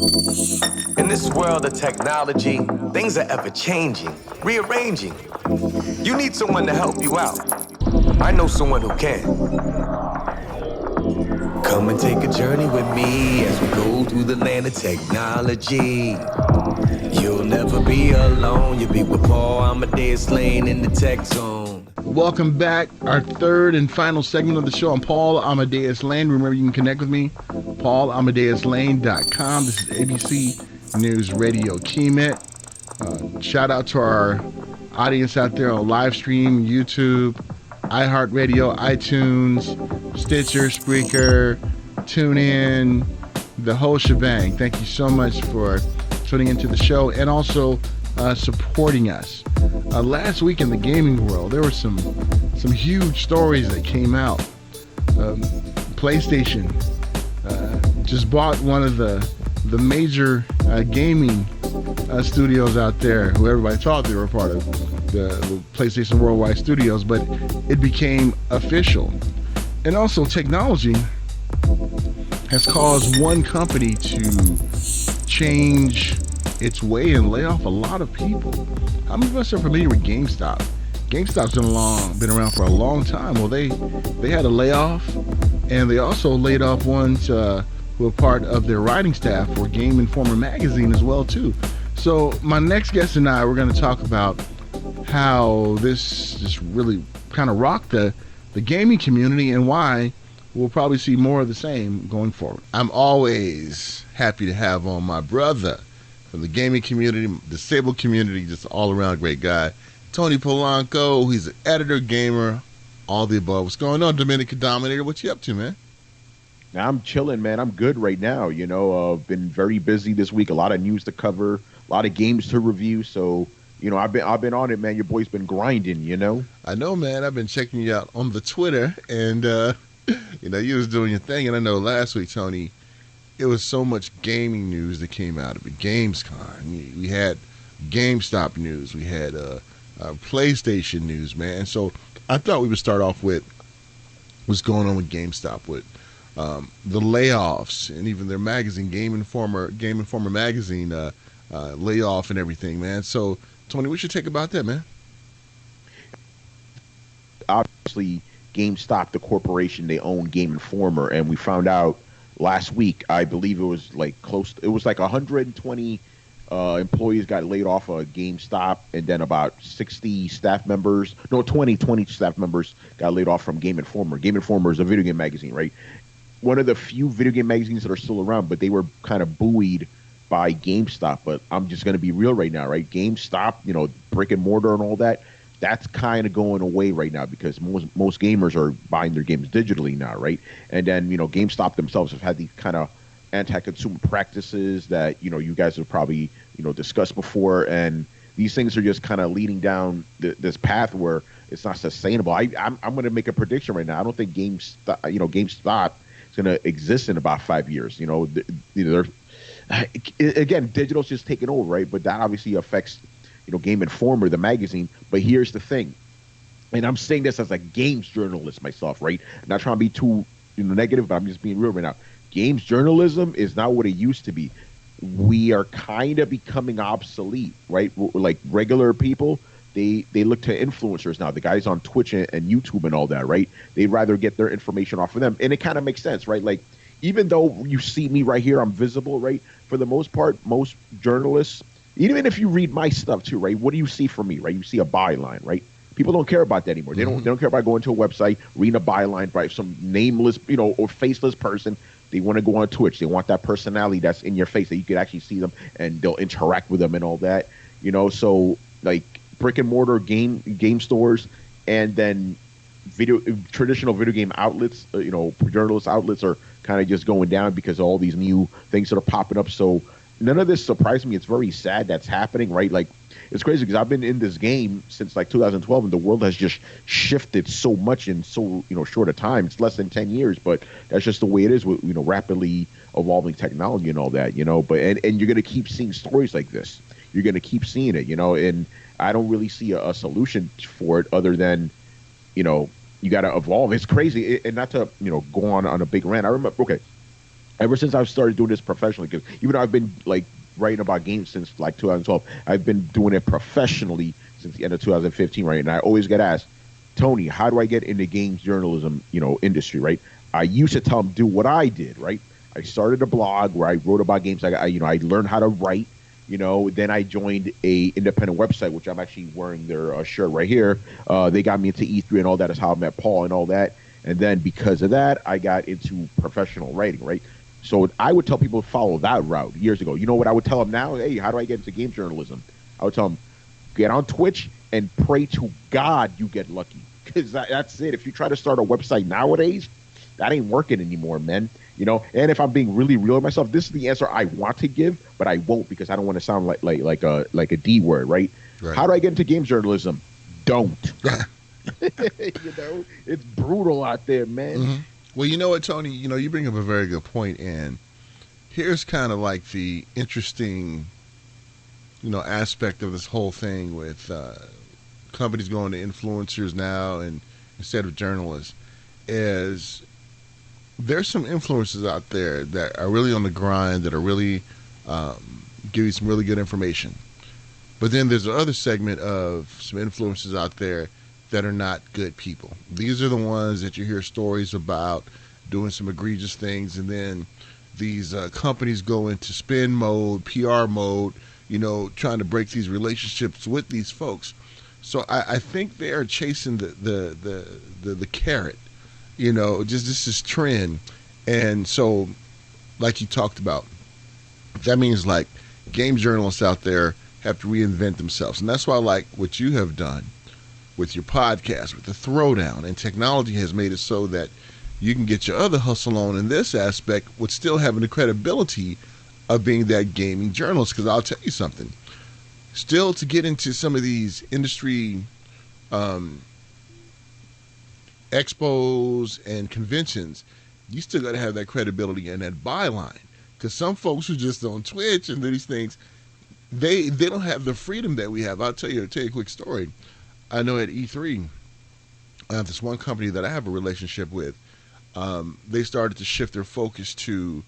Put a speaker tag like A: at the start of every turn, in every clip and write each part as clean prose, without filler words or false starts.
A: In this world of technology, things are ever changing, rearranging. You need someone to help you out. I know someone who can. Come and take a journey with me as we go through the land of technology. You'll never be alone. You'll be with Paul Amadeus Lane in the tech zone.
B: Welcome back. Our third and final segment of the show. I'm Paul Amadeus Lane. Remember, you can connect with me, paulamadeuslane.com. This is ABC News Radio Keymet. Shout out to our audience out there on live stream, YouTube, iHeartRadio, iTunes, Stitcher, Spreaker, TuneIn, the whole shebang. Thank you so much for tuning into the show and also supporting us. Last week in the gaming world, there were some huge stories that came out. PlayStation just bought one of the major gaming studios out there, who everybody thought they were part of the PlayStation Worldwide Studios, but it became official. And also, technology has caused one company to change its way and lay off a lot of people. How many of us are familiar with GameStop? GameStop's been around for a long time. Well, they had a layoff, and they also laid off ones who were part of their writing staff for Game Informer magazine as well too. So my next guest and I, we're going to talk about how this just really kind of rocked the gaming community and why we'll probably see more of the same going forward. I'm always happy to have on my brother from the gaming community, disabled community, just all around great guy, Tony Polanco. He's an editor, gamer, all the above. What's going on, Dominican Dominator? What you up to, man?
C: I'm chilling, man. I'm good right now. You know, I've been very busy this week. A lot of news to cover, a lot of games to review. So, you know, I've been on it, man. Your boy's been grinding, you know.
B: I know, man. I've been checking you out on the Twitter, and you know, you was doing your thing. And I know last week, Tony, it was so much gaming news that came out of it. Gamescom. We had GameStop news. We had PlayStation news, man. So I thought we would start off with what's going on with GameStop, with the layoffs, and even their magazine, Game Informer magazine, layoff and everything, man. So, Tony, what's your take about that, man?
C: Obviously, GameStop, the corporation, they own Game Informer, and we found out last week, I believe it was like it was like 120 employees got laid off of GameStop, and then about 20 staff members got laid off from Game Informer. Game Informer is a video game magazine, right? One of the few video game magazines that are still around, but they were kind of buoyed by GameStop. But I'm just going to be real right now, right? GameStop, you know, brick and mortar and all that, that's kind of going away right now because most gamers are buying their games digitally now, right? And then, you know, GameStop themselves have had these kind of anti-consumer practices that, you know, you guys have probably, you know, discussed before. And these things are just kind of leading down this path where it's not sustainable. I'm going to make a prediction right now. I don't think GameStop is going to exist in about 5 years. You know, again, digital's just taking over, right? But that obviously affects, you know, Game Informer, the magazine. But here's the thing, and I'm saying this as a games journalist myself, right? I'm not trying to be too, you know, negative, but I'm just being real right now. Games journalism is not what it used to be. We are kind of becoming obsolete, right? Like regular people, they look to influencers now. The guys on Twitch and YouTube and all that, right? They'd rather get their information off of them. And it kind of makes sense, right? Like, even though you see me right here, I'm visible, right? For the most part, most journalists, even if you read my stuff too, right? What do you see from me, right? You see a byline, right? People don't care about that anymore. They don't care about going to a website, reading a byline by some nameless, you know, or faceless person. They want to go on Twitch. They want that personality that's in your face that you could actually see them and they'll interact with them and all that, you know? So like brick and mortar game stores and then traditional video game outlets, you know, journalist outlets are kind of just going down because of all these new things that are popping up. So none of this surprised me. It's very sad that's happening, right? Like, it's crazy because I've been in this game since like 2012, and the world has just shifted so much in so, you know, short a time. It's less than 10 years, but that's just the way it is with, you know, rapidly evolving technology and all that, you know. But and you're going to keep seeing stories like this. You're going to keep seeing it, you know. And I don't really see a solution for it other than, you know, you got to evolve. It's crazy, and not to, you know, go on a big rant. I remember, okay, Ever since I've started doing this professionally, because even though I've been like writing about games since like 2012, I've been doing it professionally since the end of 2015, right? And I always get asked, Tony, how do I get into games journalism, industry, right? I used to tell them do what I did, right? I started a blog where I wrote about games. I learned how to write. Then I joined a independent website, which I'm actually wearing their shirt right here. They got me into E3 and all that. Is how I met Paul and all that. And then because of that, I got into professional writing, right? So I would tell people to follow that route years ago. You know what I would tell them now? Hey, how do I get into game journalism? I would tell them, get on Twitch and pray to God you get lucky. Because that's it. If you try to start a website nowadays, that ain't working anymore, man. And if I'm being really real with myself, this is the answer I want to give, but I won't because I don't want to sound like a D word, right? How do I get into game journalism? Don't. It's brutal out there, man.
B: Mm-hmm. Well, you know what, Tony? You bring up a very good point, and here's kind of like the interesting, aspect of this whole thing with companies going to influencers now and instead of journalists is there's some influencers out there that are really on the grind, that are really give you some really good information. But then there's the other segment of some influencers out there that are not good people. These are the ones that you hear stories about doing some egregious things, and then these companies go into spin mode, PR mode, trying to break these relationships with these folks. So I think they are chasing the carrot, just this trend. And so, like you talked about, that means like game journalists out there have to reinvent themselves. And that's why I like what you have done with your podcast, with the Throwdown, and technology has made it so that you can get your other hustle on in this aspect with still having the credibility of being that gaming journalist. Because I'll tell you something, still to get into some of these industry expos and conventions, you still got to have that credibility and that byline. Because some folks who just on Twitch and do these things, they don't have the freedom that we have. I'll tell you a quick story. I know at E3, this one company that I have a relationship with, they started to shift their focus to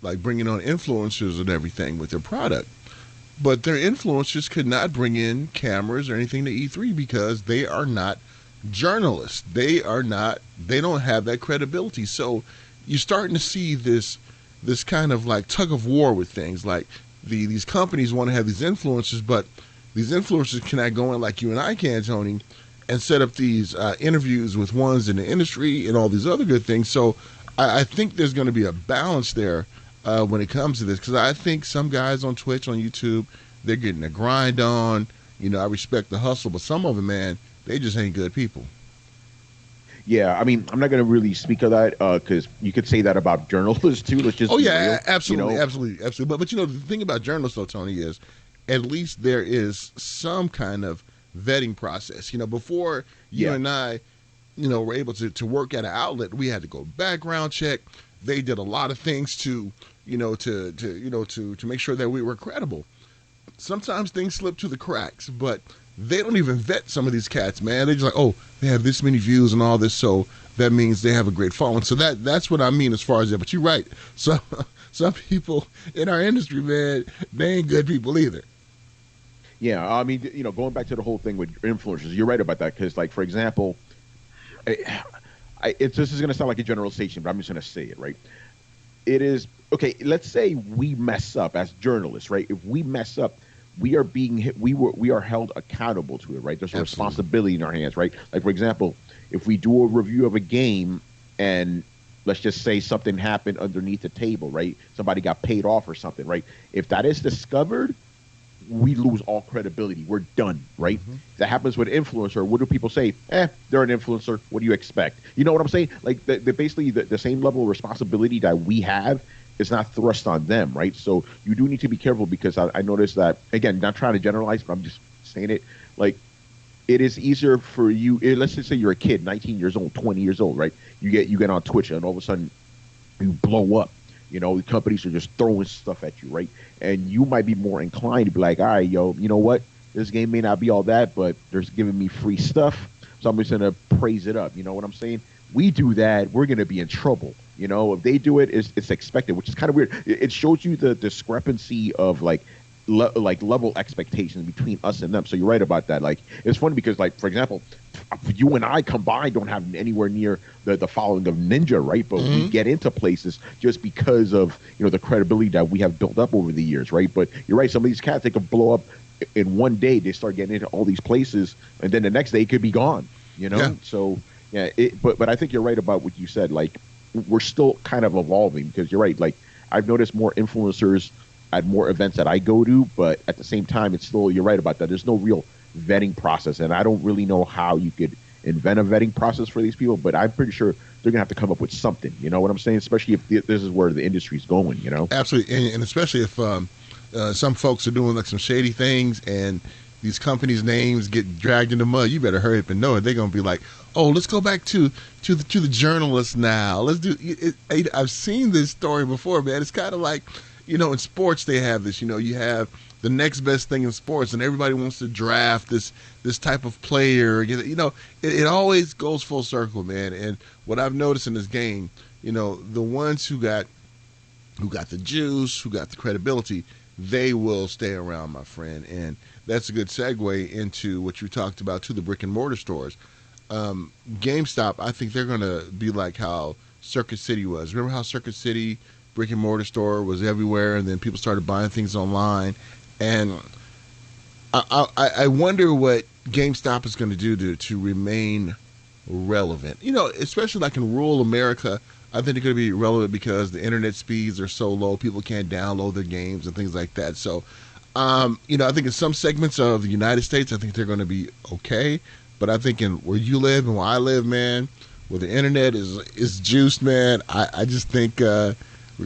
B: like bringing on influencers and everything with their product. But their influencers could not bring in cameras or anything to E3 because they are not journalists. They don't have that credibility. So you're starting to see this kind of like tug of war with things. Like these companies want to have these influencers, but these influencers cannot go in like you and I can, Tony, and set up these interviews with ones in the industry and all these other good things. So I think there's going to be a balance there when it comes to this, because I think some guys on Twitch, on YouTube, they're getting a grind on. I respect the hustle, but some of them, man, they just ain't good people.
C: Yeah, I mean, I'm not going to really speak of that because you could say that about journalists too. Let's just be real,
B: absolutely. But the thing about journalists, though, Tony, is at least there is some kind of vetting process. Before you and I, were able to work at an outlet, we had to go background check. They did a lot of things to make sure that we were credible. Sometimes things slip through the cracks, but they don't even vet some of these cats, man. They're just like, oh, they have this many views and all this, so that means they have a great following. So that's what I mean as far as that. But you're right. So some people in our industry, man, they ain't good people either.
C: Yeah, I mean, going back to the whole thing with influencers, you're right about that. Because, like, for example, this is going to sound like a generalization, but I'm just going to say it, right? It is, okay, let's say we mess up as journalists, right? If we mess up, we are being hit, we are held accountable to it, right? There's a responsibility in our hands, right? Like, for example, if we do a review of a game and let's just say something happened underneath the table, right? Somebody got paid off or something, right? If that is discovered, we lose all credibility. We're done, right? Mm-hmm. That happens with influencer. What do people say? They're an influencer. What do you expect? You know what I'm saying? Like, basically the same level of responsibility that we have is not thrust on them, right? So you do need to be careful, because I noticed that, again, not trying to generalize, but I'm just saying it, like, it is easier for you. Let's just say you're a kid, 19 years old, 20 years old, right? You get on Twitch and all of a sudden you blow up. The companies are just throwing stuff at you, right? And you might be more inclined to be like, all right, yo, you know what? This game may not be all that, but they're giving me free stuff, so I'm just going to praise it up. You know what I'm saying? We do that, we're going to be in trouble. If they do it, it's expected, which is kind of weird. It shows you the discrepancy of like level expectations between us and them. So you're right about that. Like it's funny because, like, for example, you and I combined don't have anywhere near the following of Ninja, right? But we get into places just because of the credibility that we have built up over the years, right? But you're right. Some of these cats, they could blow up in one day. They start getting into all these places, and then the next day it could be gone.
B: Yeah.
C: So yeah. But I think you're right about what you said. Like we're still kind of evolving because you're right. Like I've noticed more influencers at more events that I go to, but at the same time, it's still, you're right about that. There's no real vetting process, and I don't really know how you could invent a vetting process for these people, but I'm pretty sure they're gonna have to come up with something. You know what I'm saying? Especially if this is where the industry's going.
B: Absolutely, and especially if some folks are doing like some shady things and these companies' names get dragged in the mud, you better hurry up and know it. They're gonna be like, "Oh, let's go back to the journalists now. Let's do." I've seen this story before, man. It's kind of like, in sports they have this. You have the next best thing in sports, and everybody wants to draft this type of player. It always goes full circle, man. And what I've noticed in this game, the ones who got the juice, who got the credibility, they will stay around, my friend. And that's a good segue into what you talked about, to the brick and mortar stores. GameStop, I think they're going to be like how Circuit City was. Remember how Circuit City brick and mortar store was everywhere, and then people started buying things online. And I wonder what GameStop is going to do to remain relevant. Especially like in rural America, I think they're going to be relevant because the internet speeds are so low, people can't download their games and things like that. So, I think in some segments of the United States, I think they're going to be okay. But I think in where you live and where I live, man, where the internet is juiced, man, I just think we're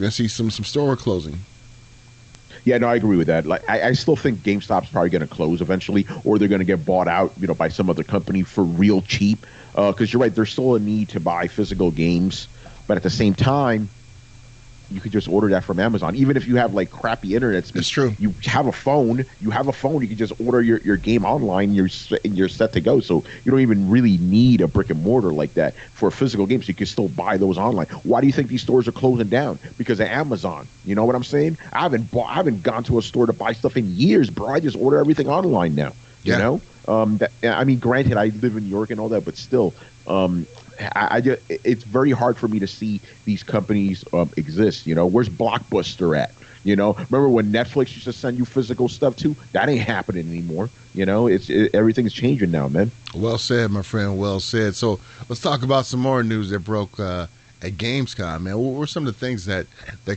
B: going to see some store closing.
C: Yeah, no, I agree with that. Like, I still think GameStop's probably going to close eventually, or they're going to get bought out, by some other company for real cheap. Because you're right, there's still a need to buy physical games, but at the same time, you could just order that from Amazon. Even if you have like crappy internet speed,
B: It's true.
C: You have a phone. You can just order your game online. You're set to go. So you don't even really need a brick and mortar like that for physical games. You can still buy those online. Why do you think these stores are closing down? Because of Amazon. You know what I'm saying? I haven't gone to a store to buy stuff in years, bro. I just order everything online now.
B: Yeah.
C: Granted, I live in New York and all that, but still, it's very hard for me to see these companies exist. Where's Blockbuster at? Remember when Netflix used to send you physical stuff too? That ain't happening anymore. Everything's changing now, man.
B: Well said, my friend. Well said. So let's talk about some more news that broke at Gamescom, man. What were some of the things that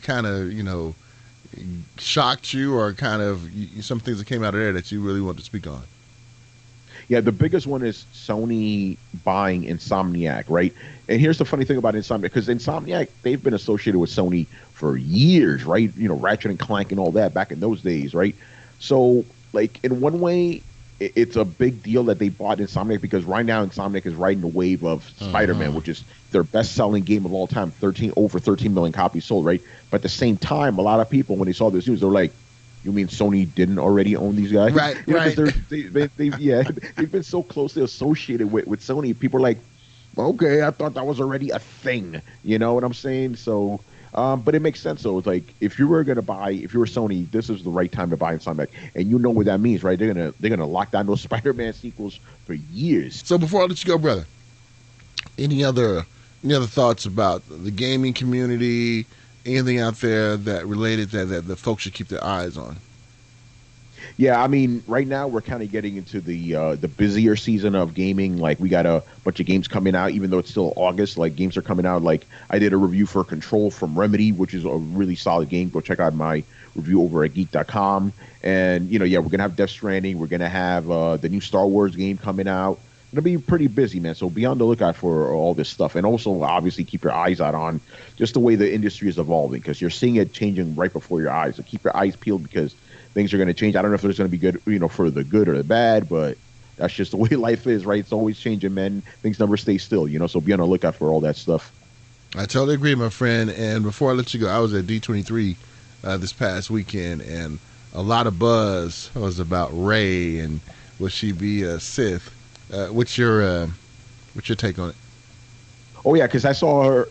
B: kind of shocked you, or kind of some things that came out of there that you really want to speak on?
C: Yeah, the biggest one is Sony buying Insomniac, right? And here's the funny thing about Insomniac, because Insomniac, they've been associated with Sony for years, right? Ratchet and Clank and all that back in those days, right? So, like, in one way, it's a big deal that they bought Insomniac, because right now Insomniac is riding the wave of Spider-Man, which is their best-selling game of all time, over 13 million copies sold, right? But at the same time, a lot of people, when they saw this news, they're like, you mean Sony didn't already own these guys?
B: Right, right.
C: They've been so closely associated with Sony. People are like, okay, I thought that was already a thing. You know what I'm saying? So, but it makes sense. So it's like, if you were Sony, this is the right time to buy Insomniac, and you know what that means, right? They're gonna lock down those Spider-Man sequels for years.
B: So before I let you go, brother, any other thoughts about the gaming community? Anything out there that related that the folks should keep their eyes on?
C: Yeah, I mean, right now we're kind of getting into the busier season of gaming. Like, we got a bunch of games coming out, even though it's still August. Like, games are coming out. Like, I did a review for Control from Remedy, which is a really solid game. Go check out my review over at geek.com. And, we're going to have Death Stranding. We're going to have the new Star Wars game coming out. It'll be pretty busy, man. So be on the lookout for all this stuff. And also, obviously, keep your eyes out on just the way the industry is evolving, because you're seeing it changing right before your eyes. So keep your eyes peeled, because things are going to change. I don't know if there's going to be good, for the good or the bad, but that's just the way life is, right? It's always changing, man. Things never stay still, so be on the lookout for all that stuff.
B: I totally agree, my friend. And before I let you go, I was at D23 this past weekend, and a lot of buzz was about Rey and will she be a Sith? What's your take on it?
C: Oh yeah, because I saw her.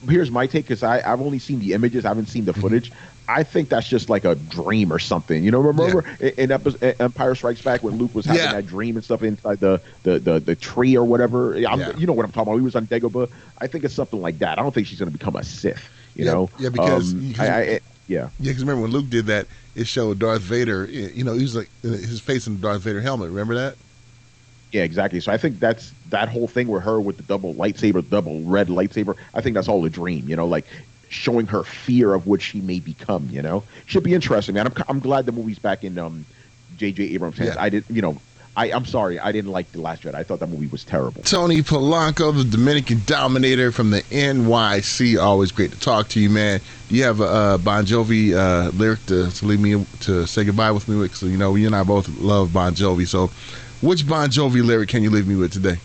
C: Here's my take, because I've only seen the images, I haven't seen the footage. I think that's just like a dream or something. You know, remember in Empire Strikes Back when Luke was having that dream and stuff inside the tree or whatever. You know what I'm talking about. He was on Dagobah. I think it's something like that. I don't think she's going to become a Sith. You know?
B: Yeah, because
C: because
B: remember when Luke did that, it showed Darth Vader. You know, he was like his face in the Darth Vader helmet. Remember that?
C: Yeah, exactly. So I think that's that whole thing with her with the double lightsaber, double red lightsaber. I think that's all a dream, you know, like showing her fear of what she may become, you know. Should be interesting, man. I'm glad the movie's back in J.J. Abrams' hands. I did, you know, I'm sorry, I didn't like The Last Jedi. I thought that movie was terrible.
B: Tony Polanco, the Dominican Dominator from the NYC. Always great to talk to you, man. Do you have a Bon Jovi lyric to leave me to say goodbye with me with? So, you know, you and I both love Bon Jovi. So, which Bon Jovi lyric can you leave me with today?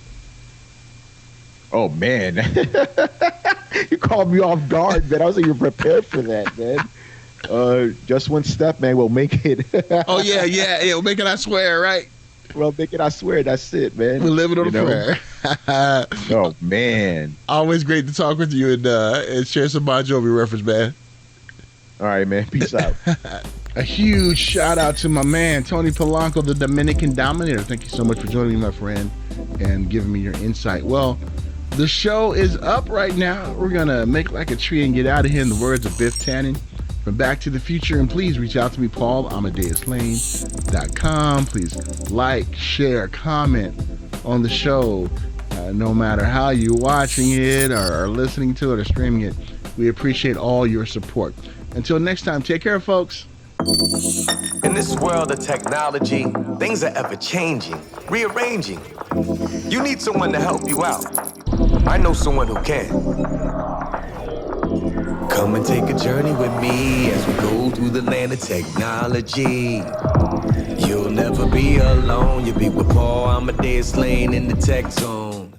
C: Oh man, you called me off guard, man. I wasn't even prepared for that, man. Just one step, man. We'll make it.
B: Oh yeah. We'll make it. I swear, right?
C: Well, make it. I swear. That's it, man.
B: We're living on a prayer.
C: Oh man,
B: always great to talk with you and share some Bon Jovi reference, man.
C: All right, man. Peace out.
B: A huge shout out to my man Tony Polanco, the Dominican Dominator. Thank you so much for joining me, my friend, and giving me your insight. Well, the show is up right now. We're gonna make like a tree and get out of here, in the words of Biff Tannen from Back to the Future. And please reach out to me, Paul, AmadeusLane.com. Please like, share, comment on the show. No matter how you're watching it or listening to it or streaming it, we appreciate all your support. Until next time, take care, folks.
A: In this world of technology, things are ever changing, rearranging. You need someone to help you out. I know someone who can. Come and take a journey with me as we go through the land of technology. You'll never be alone. You'll be with Paul, Amadeus Lane in the tech zone.